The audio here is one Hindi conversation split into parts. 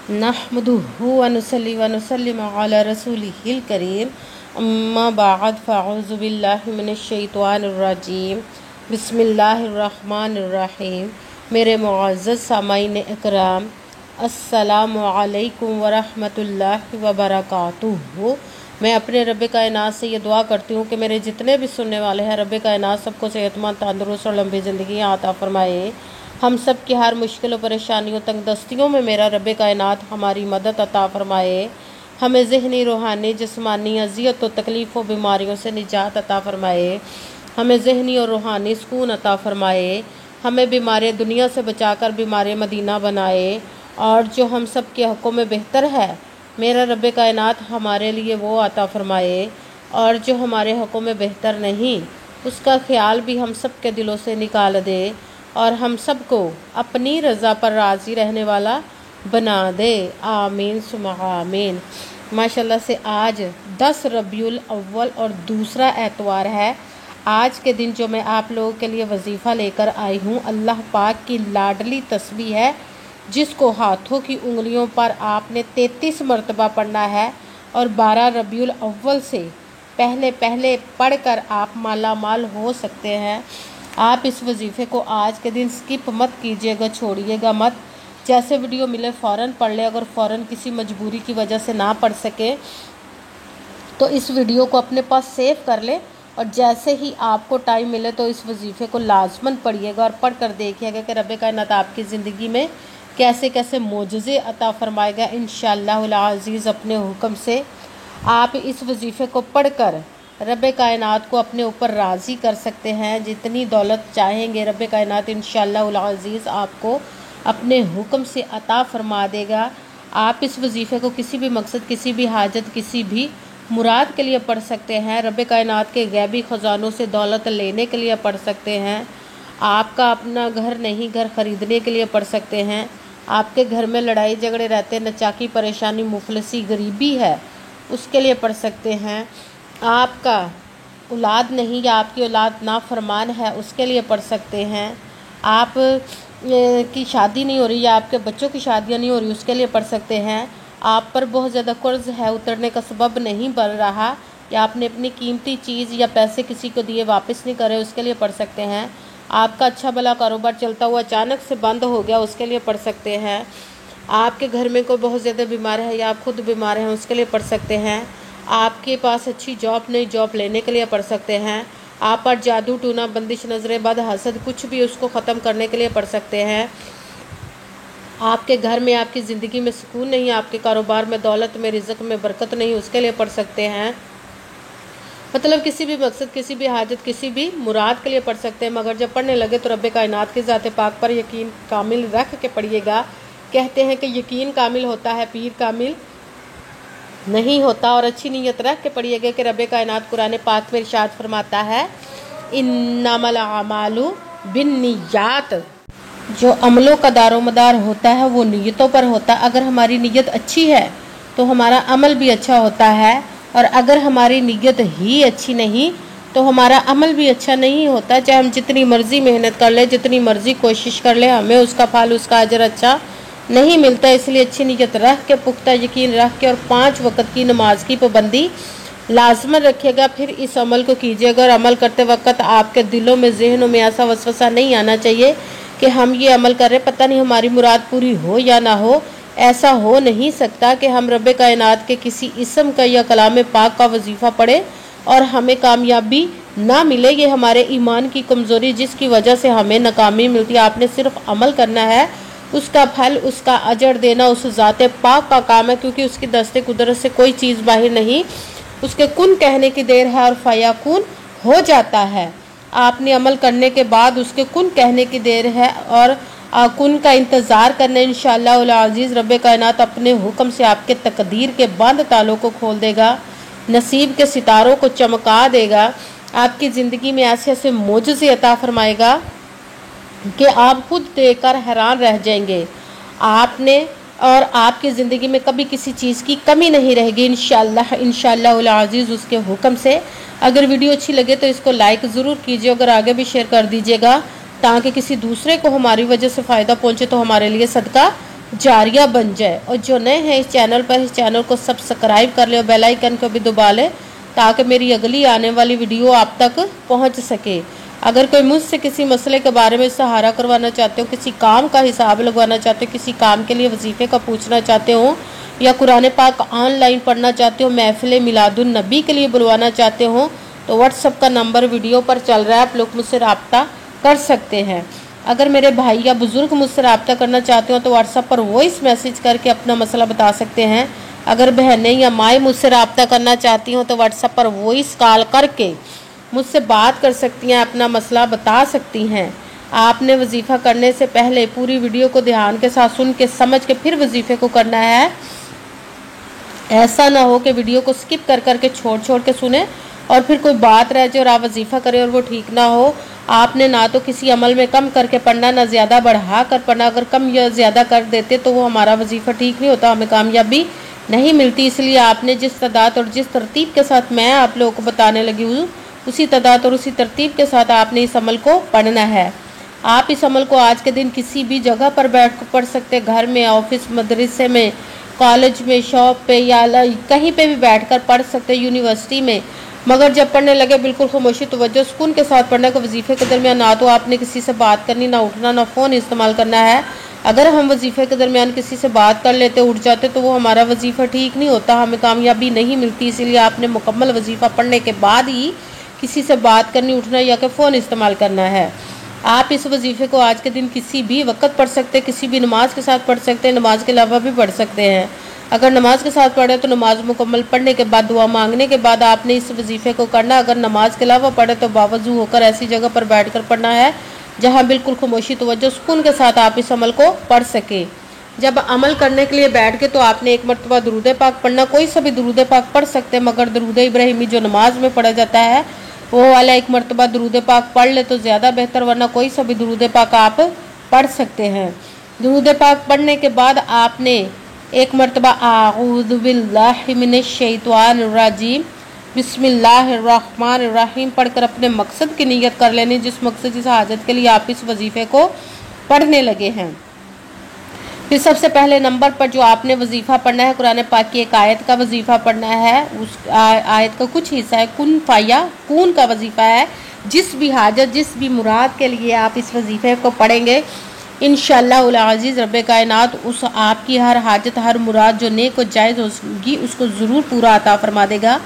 नहमदुहु व नुसल्ली व नुसल्लिमु अला रसूलिहिल करीम अम्मा बाद फ़अऊज़ु बिल्लाहि मिनश शैतानिर रजीम बिस्मिल्लाहिर रहमानिर रहीम। मेरे मुअज़्ज़ज़ सामाईन इकराम, अस्सलामु अलैकुम व रहमतुल्लाहि व बरकातुहू। मैं अपने रब कायनात से ये दुआ करती हूँ कि मेरे जितने भी सुनने वाले हैं, रब कायनात सबको सेहतमंद, तंदुरुस्त और लंबी ज़िंदगी अता फरमाए। हम सब की हर मुश्किलों, परेशानियों, तंगदस्तियों में मेरा रब कायनात हमारी मदद अता फरमाए। हमें ज़हनी, रूहानी, जिस्मानी अज़ियत और तकलीफ़ों, बीमारियों से निजात अता फरमाए। हमें ज़हनी और रूहानी सुकून अता फरमाए। हमें बीमारी दुनिया से बचाकर बीमारी मदीना बनाए। और जो हम सब के हक़ों में बेहतर है, मेरा रब कायनात हमारे लिए वो अता फरमाए। और जो हमारे हक़ों में बेहतर नहीं, उसका ख्याल भी हम सब के दिलों से निकाल दे और हम सबको अपनी रज़ा पर राज़ी रहने वाला बना दे। आमीन सुम्मा आमीन। माशाल्लाह से आज 10 रबीउल अव्वल और दूसरा एतवार है। आज के दिन जो मैं आप लोगों के लिए वजीफ़ा लेकर आई हूँ, अल्लाह पाक की लाडली तस्बीह है, जिसको हाथों की उंगलियों पर आपने 33 मरतबा पढ़ना है। और 12 रबीउल अव्वल से पहले पहले पढ़कर आप माला माल हो सकते हैं। आप इस वजीफ़े को आज के दिन स्किप मत कीजिएगा, छोड़िएगा मत। जैसे वीडियो मिले फ़ौरन पढ़ ले। अगर फ़ौरन किसी मजबूरी की वजह से ना पढ़ सके तो इस वीडियो को अपने पास सेव कर ले और जैसे ही आपको टाइम मिले तो इस वजीफ़े को लाजमन पढ़िएगा और पढ़ कर देखिएगा कि रब कायनात आपकी ज़िंदगी में कैसे कैसे मोजज़े अता फरमाएगा इंशाअल्लाहुल अज़ीज़ अपने हुक्म से। आप इस वजीफ़े को पढ़कर रब कायनात को अपने ऊपर राज़ी कर सकते हैं। जितनी दौलत चाहेंगे रब कायनात इंशाअल्लाहुल अज़ीज़ आपको अपने हुक्म से अता फरमा देगा। आप इस वजीफ़े को किसी भी मकसद, किसी भी हाजत, किसी भी मुराद के लिए पढ़ सकते हैं। रब कायनात के गैबी ख़ज़ानों से दौलत लेने के लिए पढ़ सकते हैं। आपका अपना घर नहीं, घर ख़रीदने के लिए पढ़ सकते हैं। आपके घर में लड़ाई झगड़े रहते, नचाकी, परेशानी, मुफलसी, गरीबी है, उसके लिए पढ़ सकते हैं। आपका औलाद नहीं या आपकी औलाद नाफरमान है, उसके लिए पढ़ सकते हैं। आप की शादी नहीं हो रही या आपके बच्चों की शादियां नहीं हो रही, उसके लिए पढ़ सकते हैं। आप पर बहुत ज़्यादा कर्ज है, उतरने का सबब नहीं बन रहा, या आपने अपनी कीमती चीज़ या पैसे किसी को दिए वापस नहीं करे, उसके लिए पढ़ सकते हैं। आपका अच्छा भला कारोबार चलता हुआ अचानक से बंद हो गया, उसके लिए पढ़ सकते हैं। आपके घर में कोई बहुत ज़्यादा बीमार है या आप खुद बीमार हैं, उसके लिए पढ़ सकते हैं। आपके पास अच्छी जॉब नहीं, जॉब लेने के लिए पढ़ सकते हैं। आप पर जादू, टूना, बंदिश, नजरें, बद, हसद कुछ भी उसको ख़त्म करने के लिए पढ़ सकते हैं। आपके घर में, आपकी ज़िंदगी में सुकून नहीं, आपके कारोबार में, दौलत में, रिज़्क़ में बरकत नहीं, उसके लिए पढ़ सकते हैं। मतलब किसी भी मकसद, किसी भी हाजत, किसी भी मुराद के लिए पढ़ सकते हैं। मगर जब पढ़ने लगे तो रब कायनात की ज़ात पाक पर यकीन कामिल रख के पढ़िएगा। कहते हैं कि यकीन कामिल होता है, पीर कामिल नहीं होता। और अच्छी नीयत रख के पढ़िएगा कि रब कायनात कुरान पाक में इरशाद फरमाता है, इन्नमल अमालु बिन्नियात। जो अमलों का दारोमदार होता है वो नीयतों पर होता है। अगर हमारी नीयत अच्छी है तो हमारा अमल भी अच्छा होता है, और अगर हमारी नीयत ही अच्छी नहीं तो हमारा अमल भी अच्छा नहीं होता। चाहे हम जितनी मर्ज़ी मेहनत कर ले, जितनी मर्ज़ी कोशिश कर ले, हमें उसका फल, उसका अजर अच्छा नहीं मिलता। इसलिए अच्छी नीयत रख के, पुख्ता यकीन रख के और 5 वक़्त की नमाज की पाबंदी लाजमन रखिएगा। फिर इस अमल को कीजिएगा और अमल करते वक्त आपके दिलों में, जहनों में ऐसा वसवसा नहीं आना चाहिए कि हम ये अमल कर रहे, पता नहीं हमारी मुराद पूरी हो या ना हो। ऐसा हो नहीं सकता कि हम रब कायनात के किसी इस्म का या कलाम पाक का वजीफ़ा पढ़े और हमें कामयाबी ना मिले। ये हमारे ईमान की कमज़ोरी, जिसकी वजह से हमें नाकामी मिलती है। आपने सिर्फ अमल करना है, उसका फल, उसका अजर देना उस ज़ाते पाक का काम है, क्योंकि उसकी दस्ते कुदरत से कोई चीज़ बाहर नहीं। उसके कुन कहने की देर है और फयाकुन हो जाता है। आपने अमल करने के बाद उसके कुन कहने की देर है और कुन का इंतज़ार करना। इंशाअल्लाह अज़ीज़ रब कायनात अपने हुक्म से आपके तकदीर के बंद तालों को खोल देगा, नसीब के सितारों को चमका देगा, आपकी ज़िंदगी में ऐसे ऐसे मोजज़े अता फरमाएगा कि आप खुद देखकर हैरान रह जाएंगे। आपने और आपकी ज़िंदगी में कभी किसी चीज़ की कमी नहीं रहेगी इंशाअल्लाह अज़ीज़ उसके हुक्म से। अगर वीडियो अच्छी लगे तो इसको लाइक ज़रूर कीजिए, अगर आगे भी शेयर कर दीजिएगा ताकि किसी दूसरे को हमारी वजह से फ़ायदा पहुँचे तो हमारे लिए सदका जारिया बन जाए। और जो नए हैं इस चैनल पर, इस चैनल को सब्सक्राइब कर ले और बेल आइकन को भी दबा ले ताकि मेरी अगली आने वाली वीडियो आप तक पहुंच सके। अगर कोई मुझसे किसी मसले के बारे में सहारा करवाना चाहते हो, किसी काम का हिसाब लगवाना चाहते हो, किसी काम के लिए वजीफ़े का पूछना चाहते हो, या कुरान पाक ऑनलाइन पढ़ना चाहते हो, महफिल मिलादुन नबी के लिए बुलवाना चाहते हो, तो व्हाट्सअप का नंबर वीडियो पर चल रहा है, आप लोग मुझसे रब्ता कर सकते हैं। अगर मेरे भाई या बुज़ुर्ग मुझसे रब्ता करना चाहते हो तो व्हाट्सअप पर वॉइस मैसेज करके अपना मसला बता सकते हैं। अगर बहनें या माएँ मुझसे रब्ता करना चाहती हों तो व्हाट्सअप पर वॉइस कॉल करके मुझसे बात कर सकती हैं, अपना मसला बता सकती हैं। आपने वजीफ़ा करने से पहले पूरी वीडियो को ध्यान के साथ सुन के समझ के फिर वजीफ़े को करना है। ऐसा ना हो कि वीडियो को स्किप कर करके छोड़ के सुने और फिर कोई बात रह जाए और आप वजीफ़ा करें और वो ठीक ना हो। आपने ना तो किसी अमल में कम करके पढ़ना, ना ज़्यादा बढ़ा कर पढ़ना। अगर कम या ज़्यादा कर देते तो वो हमारा वजीफ़ा ठीक नहीं होता, हमें कामयाबी नहीं मिलती। इसलिए आपने जिस तादाद और जिस तरतीब के साथ मैं आप लोगों को बताने लगी हूँ, उसी तादाद और उसी तरतीब के साथ आपने इस अमल को पढ़ना है। आप इस अमल को आज के दिन किसी भी जगह पर बैठ कर पढ़ सकते हैं, घर में, ऑफिस, मदरसे में, कॉलेज में, शॉप पे या कहीं पे भी बैठकर पढ़ सकते हैं, यूनिवर्सिटी में। मगर जब पढ़ने लगे बिल्कुल खामोशी, तवज्जो, सुकून के साथ पढ़ने को। वजीफ़े के दरमियान ना तो आपने किसी से बात करनी, ना उठना, ना फ़ोन इस्तेमाल करना है। अगर हम वजीफ़े के दरमियान किसी से बात कर लेते, उठ जाते, तो वो हमारा वजीफ़ा ठीक नहीं होता, हमें कामयाबी नहीं मिलती। इसीलिए आपने मुकम्मल वजीफ़ा पढ़ने के बाद ही किसी से बात करनी, उठना या कि फ़ोन इस्तेमाल करना है। आप इस वजीफ़े को आज के दिन किसी भी वक्त पढ़ सकते हैं, किसी भी नमाज के साथ पढ़ सकते हैं, नमाज के अलावा भी पढ़ सकते हैं। अगर नमाज के साथ पढ़े तो नमाज मुकम्मल पढ़ने के बाद, दुआ मांगने के बाद आपने इस वजीफ़े को करना। अगर नमाज के अलावा पढ़े तो बावजू होकर ऐसी जगह पर बैठकर पढ़ना है जहां बिल्कुल खामोशी, तवज्जो, सुकून के साथ आप इस अमल को पढ़ सके। जब अमल करने के लिए बैठ के तो आपने एक मरतबा दुरूद पाक पढ़ना। कोई सा भी दुरूद पाक पढ़ सकते हैं, मगर दुरूद इब्राहिमी जो नमाज में पढ़ा जाता है वो वाला एक मरतबा दुरूद पाक पढ़ ले तो ज़्यादा बेहतर, वरना कोई सा भी दुरूद पाक आप पढ़ सकते हैं। दुरूद पाक पढ़ने के बाद आपने एक मरतबा आऊज़ु बिल्लाहि मिनश शैतानिर रजीम बिस्मिल्लाहिर्रहमानिर्रहीम पढ़कर अपने मकसद की नीयत कर लेनी, जिस मकसद, जिस हाजत के लिए आप इस वजीफ़े को पढ़ने लगे हैं। फिर सबसे पहले नंबर पर जो आपने वजीफ़ा पढ़ना है, कुरान पाक की एक आयत का वजीफ़ा पढ़ना है। उस आयत का कुछ हिस्सा है, कुन फाया कून का वजीफ़ा है। जिस भी हाजत, जिस भी मुराद के लिए आप इस वजीफ़े को पढ़ेंगे, इंशाअल्लाह अज़ीज़ रब्बे कायनात उस आपकी हर हाजत, हर मुराद जो नेक और जायज़ होगी उसको ज़रूर पूरा अता फरमा देगा।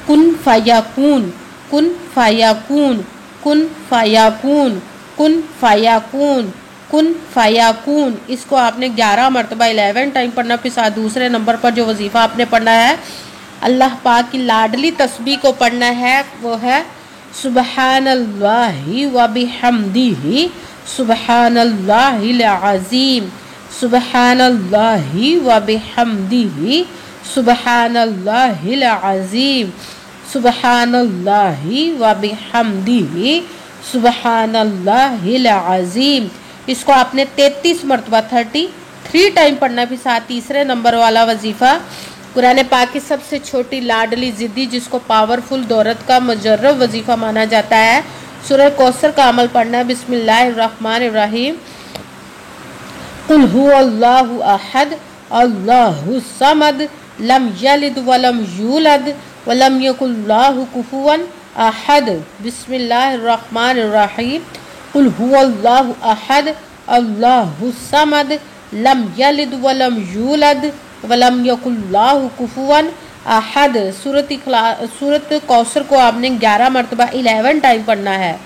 कुन फायाकून, कुन फायाकून, कुन फायाकून, कुन फायाकून, कुन फायाकून। इसको आपने 11 मरतबा 11 टाइम पढ़ना। फिर साथ दूसरे नंबर पर जो वजीफ़ा आपने पढ़ना है, अल्लाह पाक की लाडली तस्बीह को पढ़ना है, वो है सुबहानल्लाहि व बिहम्दिही सुबहानल्लाहिल अज़ीम, सुबहानल्लाहि व बिहम्दिही सुबहानल्लाहिल अज़ीम, सुबहानल्लाहि व बिहम्दिही सुबहानल्लाहिल अज़ीम। इसको आपने 33 मरतबा 33 टाइम पढ़ना। भी साथ तीसरे नंबर वाला वजीफ़ा कुरान पाक की सबसे छोटी लाडली ज़िद्दी, जिसको पावरफुल दौरत का मुजर्रब वजीफ़ा माना जाता है, सूरह कौसर का अमल पढ़ना है। बिस्मिल्लाहिर्रहमानिर्रहीम कुल हुवल्लाहु अहद अल्लाहु समद लम यलिद वलम यूलद वलम यकुल लाहु कुफुवन अहद। बिस्मिल्लाहिर्रहमानिर्रहीम कुल हुवल्लाहु अहद अल्लाहु समद लम यलिद वलम यूलद वलम यकुल लाहु कुफुवन अहद। सूरत कौसर को आपने 11 मरतबा 11 टाइम पढ़ना है।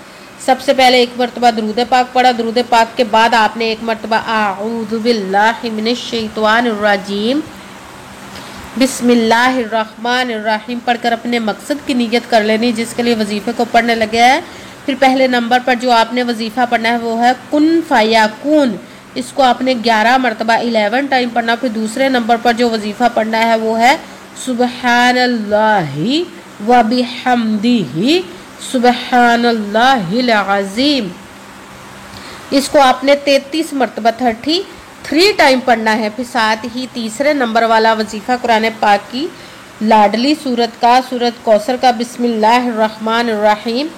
सबसे पहले एक मरतबा दुरूद पाक पढ़ा। दुरूद पाक के बाद आपने एक मरतबा आऊज़ु बिल्लाहि मिनश शैतानिर रजीम बिस्मिल्लाहिर्रहमानिर्रहीम पढ़कर अपने मकसद की नीयत कर लेनी, जिसके लिए वजीफ़े को पढ़ने लगे हैं। फिर पहले नंबर पर जो आपने वजीफ़ा पढ़ना है वो है कुन फायाकून। इसको आपने 11 मरतबा 11 टाइम पढ़ना। फिर दूसरे नंबर पर जो वजीफ़ा पढ़ना है वो है सुबहानल्लाहि व बिहम्दिही सुबहानल्लाहिल अज़ीम। इसको आपने 33 मरतबा 33 टाइम पढ़ना है। फिर साथ ही तीसरे नंबर वाला वजीफ़ा कुरान पाक की लाडली सूरत का, सूरत कौसर का, बिस्मिल्लाहिर्रहमानिर्रहीम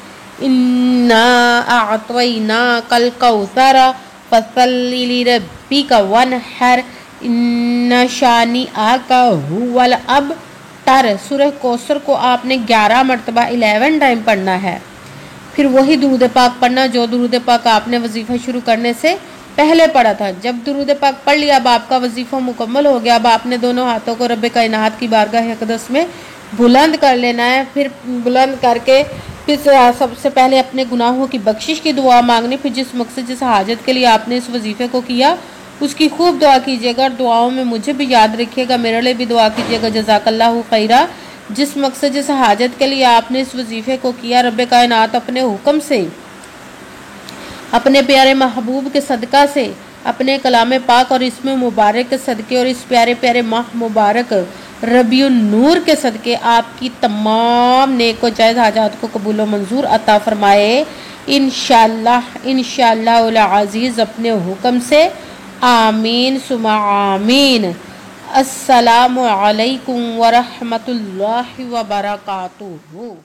इन्ना अअतैना कल कौसर फसल्लि लिरब्बिका वनहर इन्ना शानी आका हुवल अबतर। सूरह कौसर को आपने 11 मरतबा 11 टाइम पढ़ना है। फिर वही दुरूद पाक पढ़ना जो दुरूद पाक आपने वजीफ़ा शुरू करने से पहले पढ़ा था। जब दुरूद पाक पढ़ लिया, अब आपका वजीफ़ा मुकम्मल हो गया। अब आपने दोनों हाथों को रब्बे कायनात की बारगाह अक़दस में बुलंद कर लेना है। फिर बुलंद करके फिर सबसे पहले अपने गुनाहों की बख्शिश की दुआ मांगनी। फिर जिस मकसद जिस हाजत के लिए आपने इस वजीफ़े को किया उसकी खूब दुआ कीजिएगा और दुआओं में मुझे भी याद रखिएगा, मेरे लिए भी दुआ कीजिएगा। जज़ाकल्लाहु खैरा। जिस मकसद जिस हाजत के लिए आपने इस वजीफ़े को किया, रब्बे कायनात अपने हुक्म से, अपने प्यारे महबूब के सदका से, अपने कलाम पाक और इसमें मुबारक के सदके और इस प्यारे प्यारे माह मुबारक रबीउन नूर के सदके आपकी तमाम नेक व जायज़ हाजात को कबूल व मंजूर अता फरमाए इंशाअल्लाह इंशाअल्लाह अज़ीज़ अपने हुक्म से। आमीन सुमा आमीन। अस्सलामु अलैकुम व रहमतुल्लाहि व बरकातुहू।